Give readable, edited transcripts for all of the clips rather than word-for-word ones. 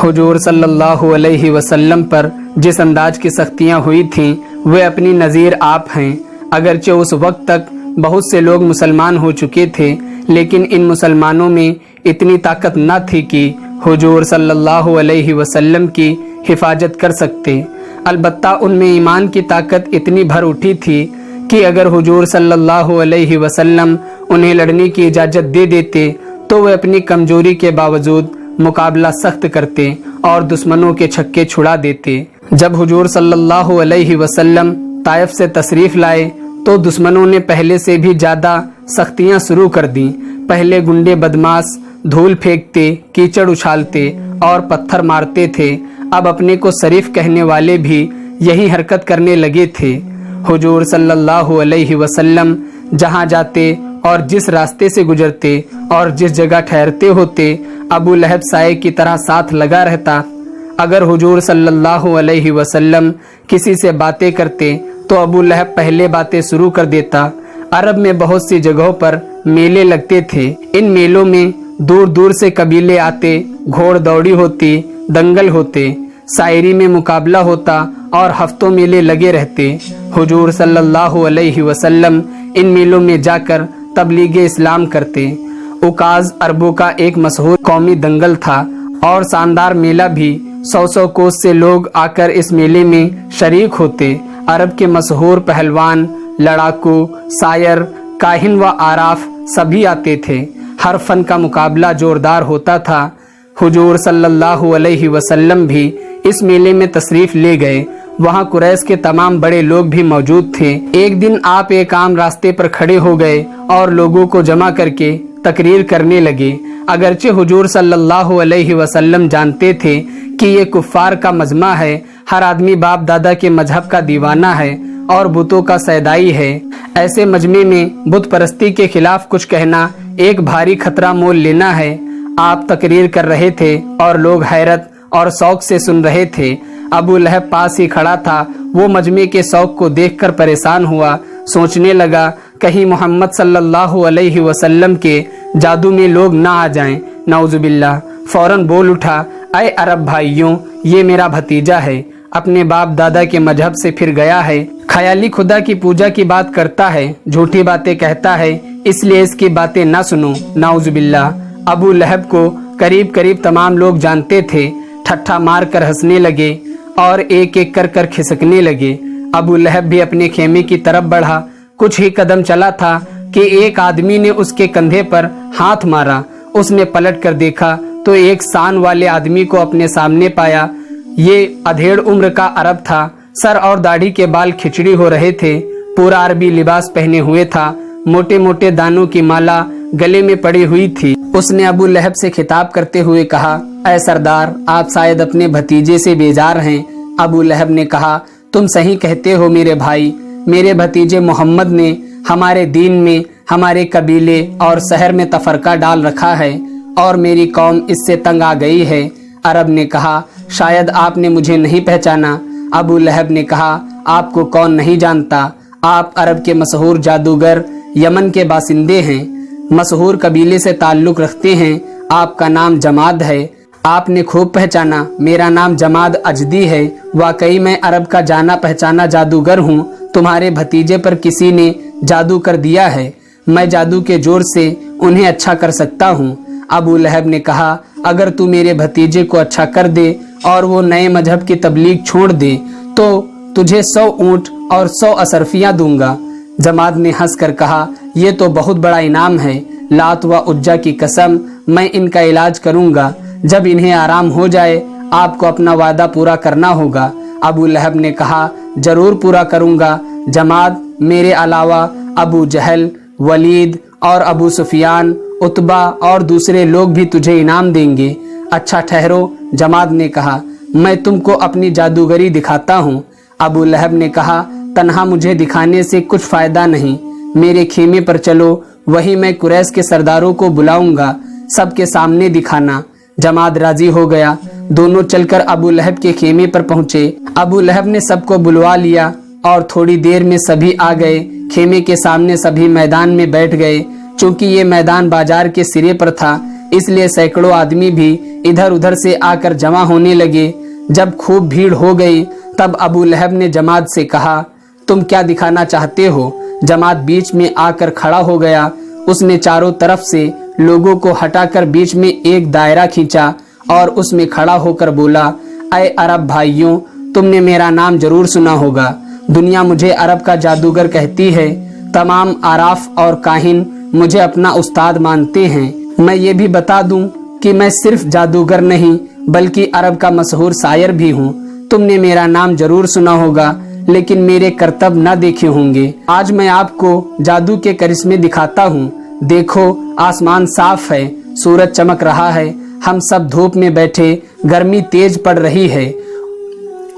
हुजूर सल्लल्लाहु अलैहि वसल्लम पर जिस अंदाज की सख्तियाँ हुई थीं वे अपनी नज़ीर आप हैं। अगरचे उस वक्त तक बहुत से लोग मुसलमान हो चुके थे, लेकिन इन मुसलमानों में इतनी ताकत न थी कि हुजूर सल्लल्लाहु अलैहि वसल्लम की हिफाजत कर सकते। अलबत्ता उनमें ईमान की ताकत इतनी भर उठी थी कि अगर हुजूर सल्लल्लाहु अलैहि वसल्लम उन्हें लड़ने की इजाज़त दे देते तो वे अपनी कमजोरी के बावजूद मुकाबला सख्त करते और दुश्मनों के छक्के छुड़ा देते। जब हुजूर सल्लल्लाहु अलैहि वसल्लम ताइफ से तशरीफ लाए तो दुश्मनों ने पहले से भी ज़्यादा सख्तियाँ शुरू कर दी। पहले गुंडे बदमाश धूल फेंकते, कीचड़ उछालते और पत्थर मारते थे। अब अपने को शरीफ कहने वाले भी यही हरकत करने लगे थे। हुजूर सल्लल्लाहु अलैहि वसल्लम जहाँ जाते और जिस रास्ते से गुजरते और जिस जगह ठहरते होते, अबू लहब साए की तरह साथ लगा रहता। अगर हुजूर सल्लल्लाहु अलैहि वसल्लम किसी से बातें करते तो अबू लहब पहले बातें शुरू कर देता। अरब में बहुत सी जगहों पर मेले लगते थे। इन मेलों में दूर दूर से कबीले आते, घोड़ दौड़ी होती, दंगल होते, शायरी में मुकाबला होता और हफ्तों मेले लगे रहते। हुजूर सल्लल्लाहु अलैहि वसल्लम इन मेलों में जाकर तबलीगे इस्लाम करते। उकाज अरबों का एक मशहूर कौमी दंगल था और शानदार मेला भी। 100 कोस से लोग आकर इस मेले में शरीक होते। अरब के मशहूर पहलवान, लड़ाकू, शायर, काहिन व आराफ सभी आते थे। हर फन का मुकाबला जोरदार होता था। हुजूर सल्लल्लाहु अलैहि वसल्लम भी इस मेले में तशरीफ ले गए। वहाँ कुरैश के तमाम बड़े लोग भी मौजूद थे। एक दिन आप एक आम रास्ते पर खड़े हो गए और लोगों को जमा करके तकरीर करने लगे। अगरचे हुजूर सल्लल्लाहु अलैहि वसल्लम जानते थे कि ये कुफ्फार का मजमा है, हर आदमी बाप दादा के मजहब का दीवाना है और बुतों का सैदाई है। ऐसे मजमे में बुत परस्ती के खिलाफ कुछ कहना एक भारी खतरा मोल लेना है। आप तकरीर कर रहे थे और लोग हैरत और शौक से सुन रहे थे। अबू लहब पास ही खड़ा था। वो मजमे के शौक को देखकर परेशान हुआ। सोचने लगा कहीं मोहम्मद सल्लल्लाहु अलैहि वसल्लम के जादू में लोग ना आ जाएं। नाउजुबिल्लाह। फौरन बोल उठा, ऐ अरब भाइयों, ये मेरा भतीजा है, अपने बाप दादा के मजहब से फिर गया है, ख्याली खुदा की पूजा की बात करता है, झूठी बातें कहता है, इसलिए इसकी बातें ना सुनो। नाउजुबिल्लाह। अबू लहब को करीब करीब तमाम लोग जानते थे। ठट्ठा मार कर हंसने लगे और एक एक कर खिसकने लगे। अबू लहब भी अपने खेमे की तरफ बढ़ा। कुछ ही कदम चला था कि एक आदमी ने उसके कंधे पर हाथ मारा। उसने पलट कर देखा तो एक शान वाले आदमी को अपने सामने पाया। ये अधेड़ उम्र का अरब था। सर और दाढ़ी के बाल खिचड़ी हो रहे थे। पूरा अरबी लिबास पहने हुए था। मोटे मोटे दानों की माला गले में पड़ी हुई थी। उसने अबू लहब से खिताब करते हुए कहा, ऐ सरदार, आप शायद अपने भतीजे से बेजार हैं। अबू लहब ने कहा, तुम सही कहते हो मेरे भाई। मेरे भतीजे मोहम्मद ने हमारे दीन में हमारे कबीले और शहर में तफरका डाल रखा है और मेरी कौम इससे तंग आ गई है। अरब ने कहा, शायद आपने मुझे नहीं पहचाना। अबू लहब ने कहा, आपको कौन नहीं जानता। आप अरब के मशहूर जादूगर, यमन के बासिंदे हैं, मशहूर कबीले से ताल्लुक रखते हैं। आपका नाम जमाद है। आपने खूब पहचाना। मेरा नाम जमाद अजदी है। वाकई मैं अरब का जाना पहचाना जादूगर हूँ। तुम्हारे भतीजे पर किसी ने जादू कर दिया है। मैं जादू के जोर से उन्हें अच्छा कर सकता हूँ। अबू लहब ने कहा, अगर तू मेरे भतीजे को अच्छा कर दे और वो नए मजहब की तबलीग छोड़ दे तो तुझे 100 ऊँट और 100 असरफियाँ दूंगा। जमाद ने हंस कर कहा, ये तो बहुत बड़ा इनाम है। लात व उज्जा की कसम, मैं इनका इलाज करूंगा। जब इन्हें आराम हो जाए आपको अपना वादा पूरा करना होगा। अबू लहब ने कहा, जरूर पूरा करूंगा जमाद। मेरे अलावा अबू जहल, वलीद और अबू सुफियान, उतबा और दूसरे लोग भी तुझे इनाम देंगे। अच्छा ठहरो। जमाद ने कहा, मैं तुमको अपनी जादूगरी दिखाता हूँ। अबू लहब ने कहा, तन्हा मुझे दिखाने से कुछ फायदा नहीं। मेरे खेमे पर चलो, वही मैं कुरैश के सरदारों को बुलाऊंगा, सबके सामने दिखाना। जमाद राजी हो गया। दोनों चलकर अबू लहब के खेमे पर पहुंचे। अबू लहब ने सबको बुलवा लिया और थोड़ी देर में सभी आ गए। खेमे के सामने सभी मैदान में बैठ गए। चूंकि ये मैदान बाजार के सिरे पर था, इसलिए सैकड़ों आदमी भी इधर उधर से आकर जमा होने लगे। जब खूब भीड़ हो गई तब अबू लहब ने जमात से कहा, तुम क्या दिखाना चाहते हो? जमात बीच में आकर खड़ा हो गया। उसने चारों तरफ से लोगों को हटाकर बीच में एक दायरा खींचा और उसमें खड़ा होकर बोला, ऐ अरब भाइयों, तुमने मेरा नाम जरूर सुना होगा। दुनिया मुझे अरब का जादूगर कहती है। तमाम आराफ और काहिन मुझे अपना उस्ताद मानते हैं। मैं ये भी बता दूं कि मैं सिर्फ जादूगर नहीं बल्कि अरब का मशहूर शायर भी हूँ। तुमने मेरा नाम जरूर सुना होगा लेकिन मेरे करतब न देखे होंगे। आज मैं आपको जादू के करिश्मे दिखाता हूँ। देखो, आसमान साफ है, सूरज चमक रहा है, हम सब धूप में बैठे, गर्मी तेज पड़ रही है।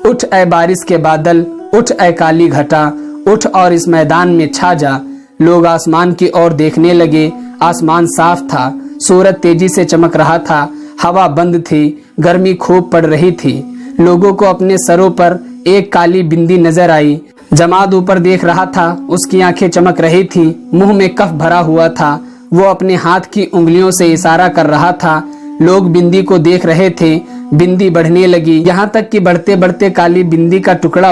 उठ ऐ बारिश के बादल, उठ ऐ काली घटा, उठ और इस मैदान में छा जा। लोग आसमान की ओर देखने लगे। आसमान साफ था, सूरज तेजी से चमक रहा था, हवा बंद थी, गर्मी खूब पड़ रही थी। लोगों को अपने सरों पर एक काली बिंदी नजर आई। जमात ऊपर देख रहा था, उसकी आंखें चमक रही थी, मुंह में कफ भरा हुआ था। वो अपने हाथ की उंगलियों से इशारा कर रहा था। लोग बिंदी को देख रहे थे। बिंदी बढ़ने लगी, यहाँ तक कि बढ़ते बढ़ते काली बिंदी का टुकड़ा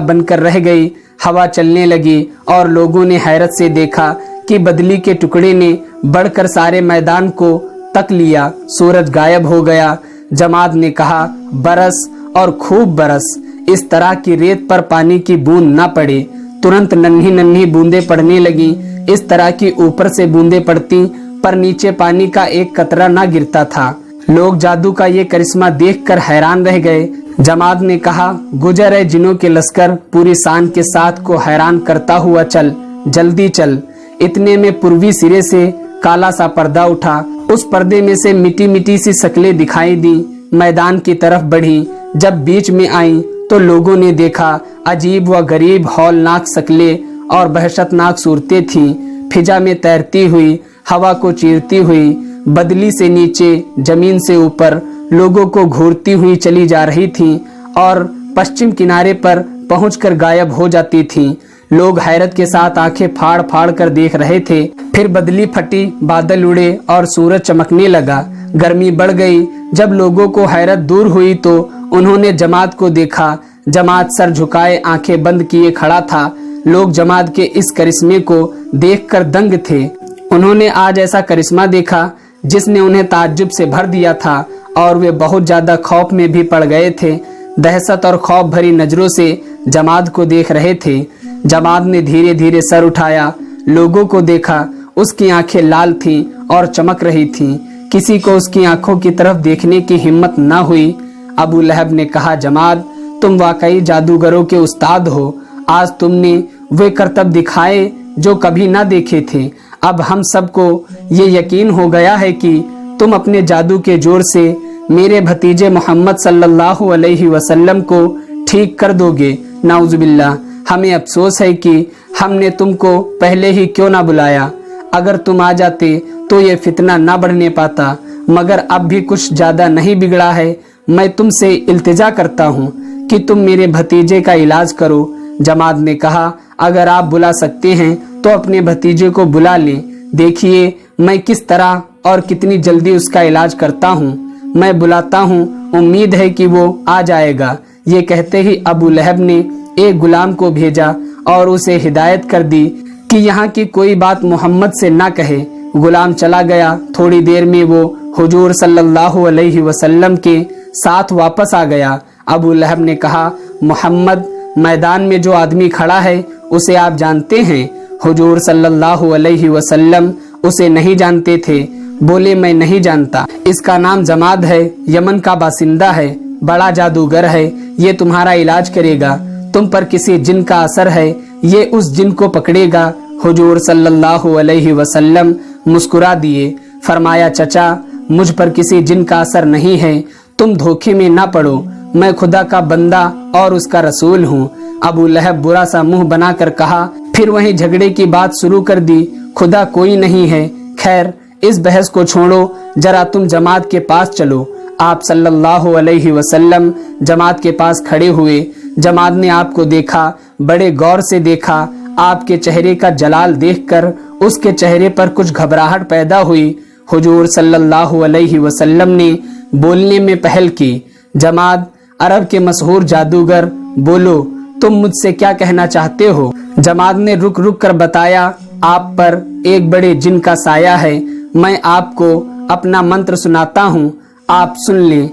बनकर रह गई। हवा चलने लगी और लोगों ने हैरत से देखा कि बदली के टुकड़े ने बढ़कर सारे मैदान को तक लिया। सूरज गायब हो गया। जमात ने कहा, बरस और खूब बरस, इस तरह की रेत पर पानी की बूंद न पड़े। तुरंत नन्ही नन्ही बूंदें पड़ने लगी। इस तरह की ऊपर से बूंदें पड़ती पर नीचे पानी का एक कतरा न गिरता था। लोग जादू का ये करिश्मा देखकर हैरान रह गए। जमात ने कहा, गुजर है जिनों के लश्कर, पूरी शान के साथ को हैरान करता हुआ चल, जल्दी चल। इतने में पूर्वी सिरे से काला सा पर्दा उठा। उस पर्दे में से मिटी मिटी सी शक्लें दिखाई दी। मैदान की तरफ बढ़ी। जब बीच में आई तो लोगों ने देखा अजीब व गरीब हौलनाक शक्लें और वहशतनाक सूरतें थीं। फिजा में तैरती हुई, हवा को चीरती हुई, बदली से नीचे, जमीन से ऊपर लोगों को घूरती हुई चली जा रही थीं और पश्चिम किनारे पर पहुंचकर गायब हो जाती थीं। लोग हैरत के साथ आंखें फाड़ फाड़ कर देख रहे थे। फिर बदली फटी, बादल उड़े और सूरज चमकने लगा। गर्मी बढ़ गई। जब लोगों को हैरत दूर हुई तो उन्होंने जमात को देखा। जमात सर झुकाए, आंखें बंद किए खड़ा था। लोग जमात के इस करिश्मे को देखकर दंग थे। उन्होंने आज ऐसा करिश्मा देखा जिसने उन्हें ताज्जुब से भर दिया था और वे बहुत ज्यादा खौफ में भी पड़ गए थे। दहशत और खौफ भरी नजरों से जमात को देख रहे थे। जमात ने धीरे धीरे सर उठाया, लोगों को देखा। उसकी आंखें लाल थीं और चमक रही थीं। किसी को उसकी आंखों की तरफ देखने की हिम्मत न हुई। अबू लहब ने कहा, जमात, तुम वाकई जादूगरों के उस्ताद हो। आज तुमने वे करतब दिखाए जो कभी न देखे थे। अब हम सबको ये यकीन हो गया है कि तुम अपने जादू के जोर से मेरे भतीजे मोहम्मद सल्लल्लाहु अलैहि वसल्लम को ठीक कर दोगे। नाउजुबिल्लाह, हमें अफसोस है कि हमने तुमको पहले ही क्यों ना बुलाया। अगर तुम आ जाते तो ये फितना ना बढ़ने पाता। मगर अब भी कुछ ज्यादा नहीं बिगड़ा है। मैं तुमसे इल्तिजा करता हूँ कि तुम मेरे भतीजे का इलाज करो। जमात ने कहा, अगर आप बुला सकते हैं तो अपने भतीजे को बुला लें। देखिए मैं किस तरह और कितनी जल्दी उसका इलाज करता हूँ। मैं बुलाता हूँ, उम्मीद है कि वो आ जाएगा। ये कहते ही अबू लहब ने एक गुलाम को भेजा और उसे हिदायत कर दी कि यहाँ की कोई बात मोहम्मद से ना कहे। गुलाम चला गया। थोड़ी देर में वो हुजूर सल्लल्लाहु अलैहि वसल्लम के साथ वापस आ गया। अबू लहब ने कहा, मोहम्मद, मैदान में जो आदमी खड़ा है उसे आप जानते हैं? हुजूर सल्लल्लाहु अलैहि वसल्लम उसे नहीं जानते थे। बोले, मैं नहीं जानता। इसका नाम जमात है, यमन का बासिंदा है, बड़ा जादूगर है। ये तुम्हारा इलाज करेगा। तुम पर किसी जिन का असर है, ये उस जिन को पकड़ेगा। हुजूर सल्लल्लाहु अलैहि वसल्लम मुस्कुरा दिए। फरमाया, चचा, मुझ पर किसी जिन का असर नहीं है। तुम धोखे में ना पड़ो। मैं खुदा का बंदा और उसका रसूल हूँ। अबू लहब बुरा सा मुंह बनाकर कहा। फिर वही झगड़े की बात शुरू कर दी। खुदा कोई नहीं है। खैर, इस बहस को छोड़ो, जरा तुम जमात के पास चलो। आप सल्लल्लाहु अलैहि वसल्लम जमात के पास खड़े हुए। जमात ने आपको देखा, बड़े गौर से देखा। आपके चेहरे का जलाल देखकर اس کے چہرے پر کچھ گھبراہٹ پیدا ہوئی۔ حضور صلی اللہ علیہ وسلم نے بولنے میں پہل کی، جماعت عرب کے مشہور جادوگر، بولو تم مجھ سے کیا کہنا چاہتے ہو؟ جماعت نے رک رک کر بتایا، آپ پر ایک بڑے جن کا سایہ ہے، میں آپ کو اپنا منتر سناتا ہوں، آپ سن لیں۔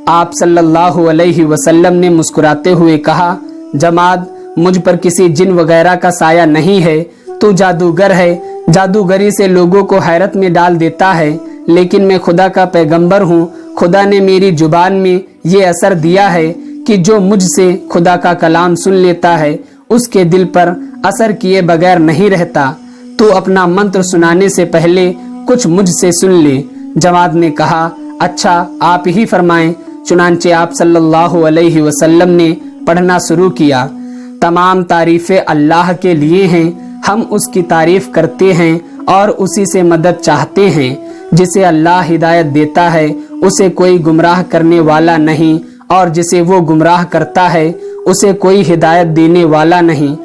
آپ صلی اللہ علیہ وسلم نے مسکراتے ہوئے کہا، جماعت مجھ پر کسی جن وغیرہ کا سایہ نہیں ہے، تو جادوگر ہے، جادوگری سے لوگوں کو حیرت میں ڈال دیتا ہے، لیکن میں خدا کا پیغمبر ہوں۔ خدا نے میری زبان میں یہ اثر دیا ہے کہ جو مجھ سے خدا کا کلام سن لیتا ہے اس کے دل پر اثر کیے بغیر نہیں رہتا۔ تو اپنا منتر سنانے سے پہلے کچھ مجھ سے سن لے۔ جماعت نے کہا، اچھا آپ ہی فرمائیں۔ چنانچہ آپ صلی اللہ علیہ وسلم نے پڑھنا شروع کیا، تمام تعریفیں اللہ کے لیے ہیں، ہم اس کی تعریف کرتے ہیں اور اسی سے مدد چاہتے ہیں۔ جسے اللہ ہدایت دیتا ہے اسے کوئی گمراہ کرنے والا نہیں، اور جسے وہ گمراہ کرتا ہے اسے کوئی ہدایت دینے والا نہیں۔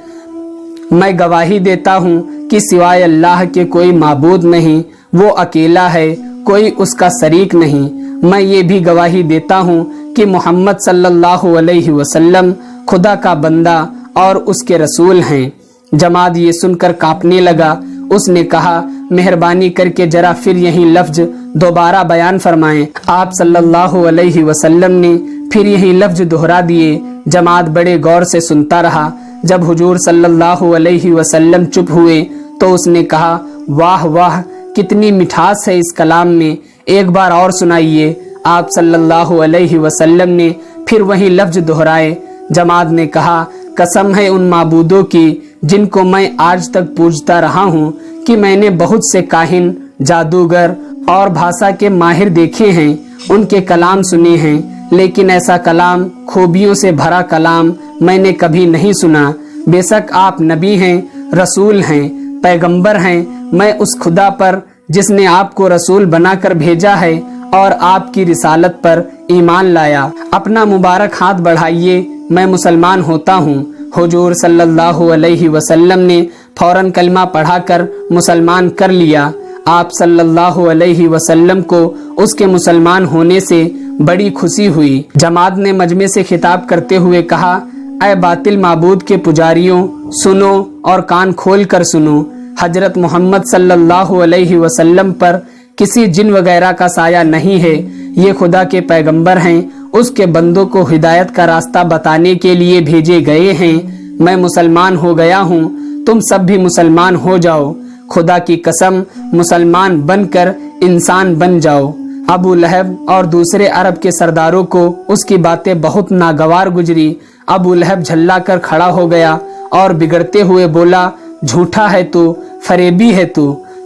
میں گواہی دیتا ہوں کہ سوائے اللہ کے کوئی معبود نہیں، وہ اکیلا ہے، کوئی اس کا شریک نہیں۔ میں یہ بھی گواہی دیتا ہوں کہ محمد صلی اللہ علیہ وسلم خدا کا بندہ اور اس کے رسول ہیں۔ جماعت یہ سن کر کانپنے لگا۔ اس نے کہا، مہربانی کر کے ذرا پھر یہی لفظ دوبارہ بیان فرمائیں۔ آپ صلی اللہ علیہ وسلم نے پھر یہی لفظ دہرا دیے۔ جماعت بڑے غور سے سنتا رہا۔ جب حضور صلی اللہ علیہ وسلم چپ ہوئے تو اس نے کہا، واہ واہ، کتنی مٹھاس ہے اس کلام میں، ایک بار اور سنائیے۔ آپ صلی اللہ علیہ وسلم نے پھر وہی لفظ دہرائے۔ جماعت نے کہا، قسم ہے ان معبودوں کی جن کو میں آج تک پوجتا رہا ہوں کہ میں نے بہت سے کاہن، جادوگر اور بھاشا کے ماہر دیکھے ہیں، ان کے کلام سنے ہیں، لیکن ایسا کلام، خوبیوں سے بھرا کلام میں نے کبھی نہیں سنا۔ بے شک آپ نبی ہیں، رسول ہیں، پیغمبر ہیں۔ میں اس خدا پر جس نے آپ کو رسول بنا کر بھیجا ہے اور آپ کی رسالت پر ایمان لایا، اپنا مبارک ہاتھ بڑھائیے، میں مسلمان ہوتا ہوں۔ حضور صلی اللہ علیہ وسلم نے فوراً کلمہ پڑھا کر مسلمان کر لیا۔ آپ صلی اللہ علیہ وسلم کو اس کے مسلمان ہونے سے بڑی خوشی ہوئی۔ جماعت نے مجمع سے خطاب کرتے ہوئے کہا، اے باطل معبود کے پجاریوں، سنو اور کان کھول کر سنو۔ حضرت محمد صلی اللہ علیہ وسلم پر کسی جن وغیرہ کا سایہ نہیں ہے، یہ خدا کے پیغمبر ہیں، اس کے بندوں کو ہدایت کا راستہ بتانے کے لیے بھیجے گئے ہیں۔ میں مسلمان ہو گیا ہوں، تم سب بھی مسلمان ہو جاؤ۔ خدا کی قسم، مسلمان بن کر انسان بن جاؤ۔ ابو لہب اور دوسرے عرب کے سرداروں کو اس کی باتیں بہت ناگوار گزری۔ ابو لہب جھلا کر کھڑا ہو گیا اور بگڑتے ہوئے بولا، جھوٹا ہے تو، فریبی ہے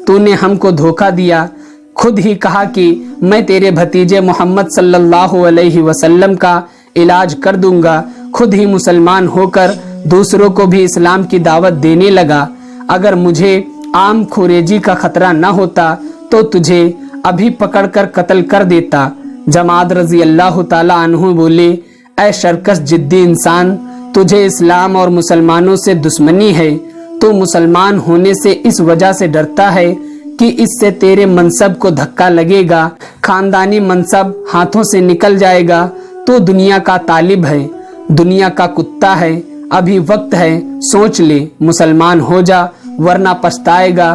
تو نے ہم کو دھوکہ دیا۔ خود ہی کہا کہ میں تیرے بھتیجے محمد صلی اللہ علیہ وسلم کا علاج کر دوں گا۔ خود ہی مسلمان ہو کر دوسروں کو بھی اسلام کی دعوت دینے لگا۔ اگر مجھے عام خوریجی کا خطرہ نہ ہوتا تو تجھے ابھی پکڑ کر قتل کر دیتا۔ جماعت رضی اللہ تعالی عنہ بولے، اے شرکس جدی انسان، تجھے اسلام اور مسلمانوں سے دشمنی ہے، تو مسلمان ہونے سے اس وجہ سے ڈرتا ہے کہ اس سے تیرے منصب کو دھکا لگے گا، خاندانی منصب ہاتھوں سے نکل جائے گا۔ تو دنیا کا طالب ہے، دنیا کا کتا ہے، ابھی وقت ہے، سوچ لے، مسلمان ہو جا ورنہ پچھتائے گا،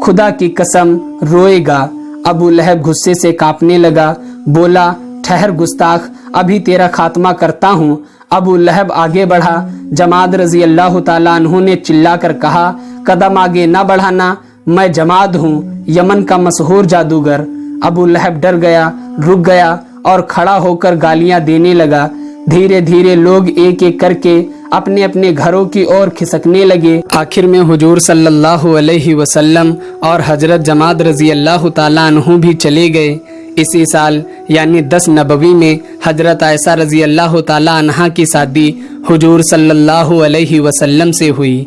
خدا کی قسم روئے گا۔ ابو لہب غصے سے کانپنے لگا، بولا، ٹھہر گستاخ، ابھی تیرا خاتمہ کرتا ہوں۔ ابو لہب آگے بڑھا۔ جماعت رضی اللہ تعالیٰ عنہ نے چلا کر کہا، قدم آگے نہ بڑھانا، میں جماعت ہوں، یمن کا مشہور جادوگر۔ ابو لہب ڈر گیا، رک گیا اور کھڑا ہو کر گالیاں دینے لگا۔ دھیرے دھیرے لوگ ایک ایک کر کے اپنے اپنے گھروں کی اور کھسکنے لگے۔ آخر میں حضور صلی اللہ علیہ وسلم اور حضرت جماعت رضی اللہ تعالیٰ عنہ بھی چلے گئے۔ اسی سال یعنی 10 نبوی میں حضرت عائشہ رضی اللہ تعالیٰ عنہا کی شادی حضور صلی اللہ علیہ وسلم سے ہوئی۔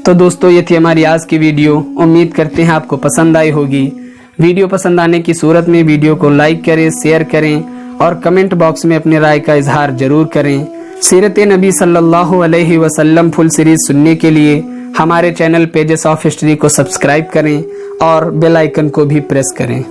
تو دوستو، یہ تھی ہماری آج کی ویڈیو۔ امید کرتے ہیں آپ کو پسند آئی ہوگی۔ ویڈیو پسند آنے کی صورت میں ویڈیو کو لائک کریں، شیئر کریں اور کمنٹ باکس میں اپنی رائے کا اظہار ضرور کریں۔ سیرت نبی صلی اللہ علیہ وسلم فل سیریز سننے کے لیے ہمارے چینل پیجز آف ہسٹری کو سبسکرائب کریں اور بیل آئیکن کو بھی پریس کریں۔